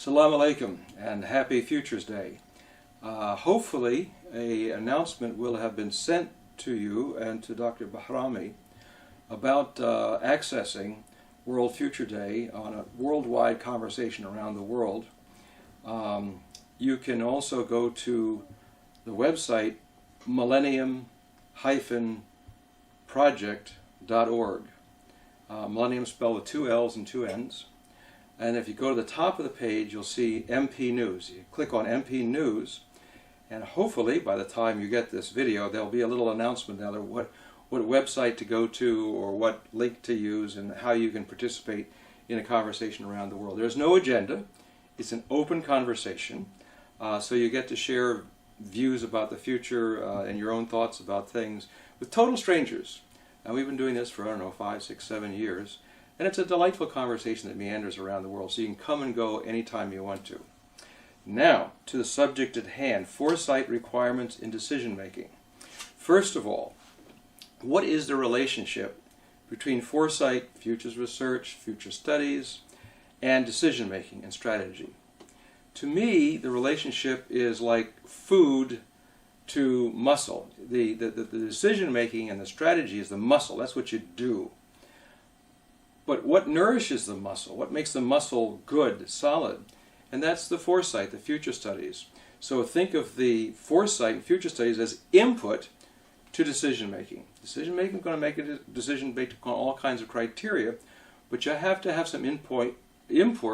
Assalamu alaikum and happy Futures Day. Hopefully an announcement will have been sent to you and to Dr. Bahrami about accessing World Future Day on a worldwide conversation around the world. You can also go to the website millennium-project.org. Millennium spelled with 2 L's and 2 N's. And if you go to the top of the page, you'll see MP News. You click on MP News, and hopefully by the time you get this video, there'll be a little announcement now there what website to go to or what link to use and how you can participate in a conversation around the world. There's no agenda. It's an open conversation. So you get to share views about the future and your own thoughts about things with total strangers. And we've been doing this for, I don't know, 5, 6, 7 years. And it's a delightful conversation that meanders around the world, so you can come and go anytime you want to. Now, to the subject at hand, foresight requirements in decision making. First of all, what is the relationship between foresight, futures research, future studies, and decision making and strategy? To me, the relationship is like food to muscle. The decision making and the strategy is the muscle. That's what you do. But what nourishes the muscle? What makes the muscle good, solid? And that's the foresight, the future studies. So think of the foresight and future studies as input to decision making. Decision making is going to make a decision based on all kinds of criteria, but you have to have some import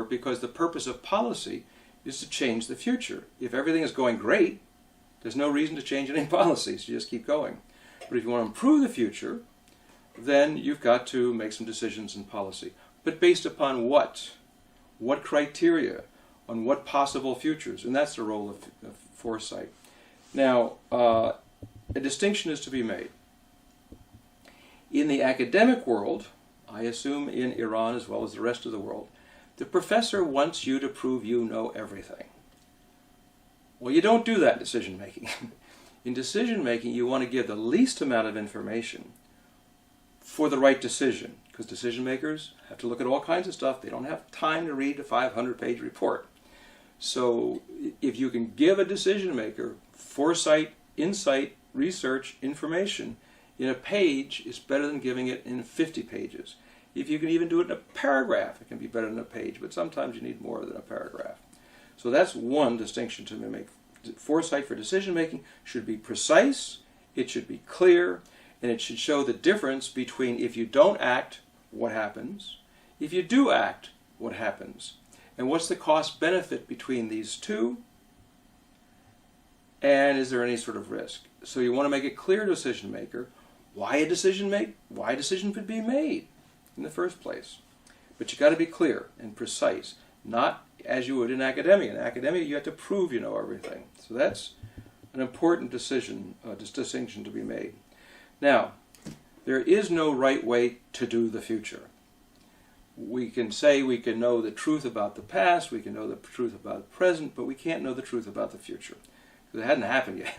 because the purpose of policy is to change the future. If everything is going great, there's no reason to change any policies. You just keep going. But if you want to improve the future, then you've got to make some decisions in policy. But based upon what? What criteria? On what possible futures? And that's the role of foresight. Now, a distinction is to be made. In the academic world, I assume in Iran as well as the rest of the world, the professor wants you to prove you know everything. Well, you don't do that in decision making. In decision making, you want to give the least amount of information for the right decision, because decision makers have to look at all kinds of stuff. They don't have time to read a 500-page report. So if you can give a decision maker foresight, insight, research, information in a page, it's better than giving it in 50 pages. If you can even do it in a paragraph, it can be better than a page, but sometimes you need more than a paragraph. So that's one distinction to make. Foresight for decision making should be precise, it should be clear, and it should show the difference between if you don't act, what happens, if you do act, what happens, and what's the cost-benefit between these two, and is there any sort of risk. So you want to make it clear to a decision maker why a decision could be made in the first place. But you got to be clear and precise, not as you would in academia. In academia, you have to prove you know everything. So that's an important distinction to be made. Now, there is no right way to do the future. We can say we can know the truth about the past, we can know the truth about the present, but we can't know the truth about the future. Because it hadn't happened yet.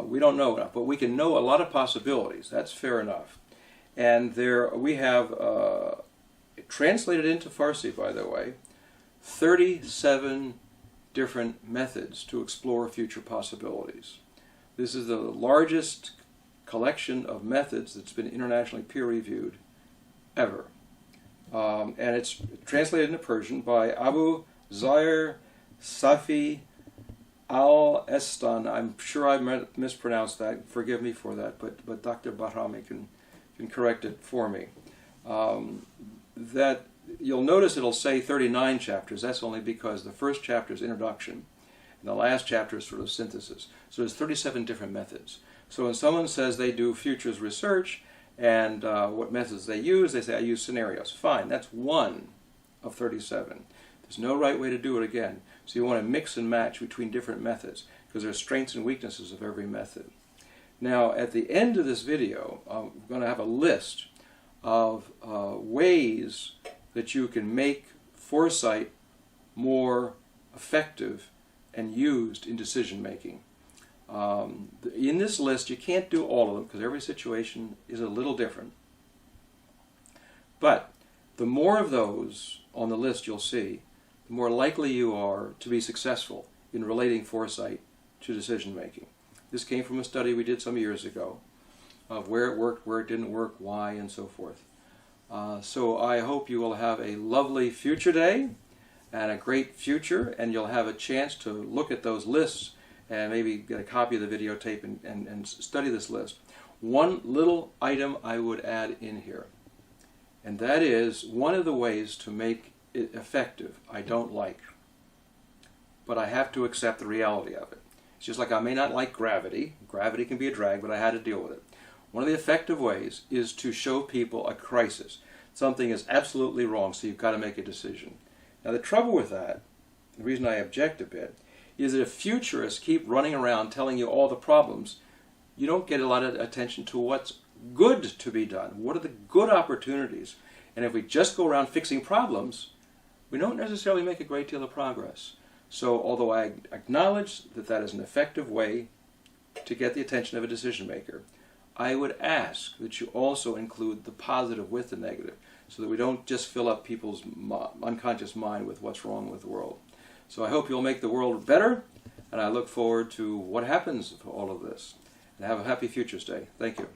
We don't know enough, but we can know a lot of possibilities. That's fair enough. And we have, translated into Farsi, by the way, 37 different methods to explore future possibilities. This is the largest collection of methods that's been internationally peer-reviewed ever. And it's translated into Persian by Abu Zair Safi al-Estan. I'm sure I mispronounced that. Forgive me for that, but Dr. Bahrami can correct it for me. That you'll notice it'll say 39 chapters. That's only because the first chapter is introduction, and the last chapter is sort of synthesis. So there's 37 different methods. So when someone says they do futures research and what methods they use, they say, I use scenarios. Fine, that's one of 37. There's no right way to do it again. So you want to mix and match between different methods because there's strengths and weaknesses of every method. Now, at the end of this video, I'm going to have a list of ways that you can make foresight more effective and used in decision making. In this list, you can't do all of them because every situation is a little different. But the more of those on the list you'll see, the more likely you are to be successful in relating foresight to decision making. This came from a study we did some years ago of where it worked, where it didn't work, why, and so forth. So I hope you will have a lovely future day and a great future, and you'll have a chance to look at those lists and maybe get a copy of the videotape and study this list. One little item I would add in here, and that is one of the ways to make it effective I don't like, but I have to accept the reality of it. It's just like I may not like gravity. Gravity can be a drag, but I had to deal with it. One of the effective ways is to show people a crisis. Something is absolutely wrong, so you've got to make a decision. Now the trouble with that, the reason I object a bit, is that if futurists keep running around telling you all the problems, you don't get a lot of attention to what's good to be done. What are the good opportunities? And if we just go around fixing problems, we don't necessarily make a great deal of progress. So although I acknowledge that that is an effective way to get the attention of a decision maker, I would ask that you also include the positive with the negative, so that we don't just fill up people's unconscious mind with what's wrong with the world. So I hope you'll make the world better, and I look forward to what happens for all of this. And have a happy Futures Day. Thank you.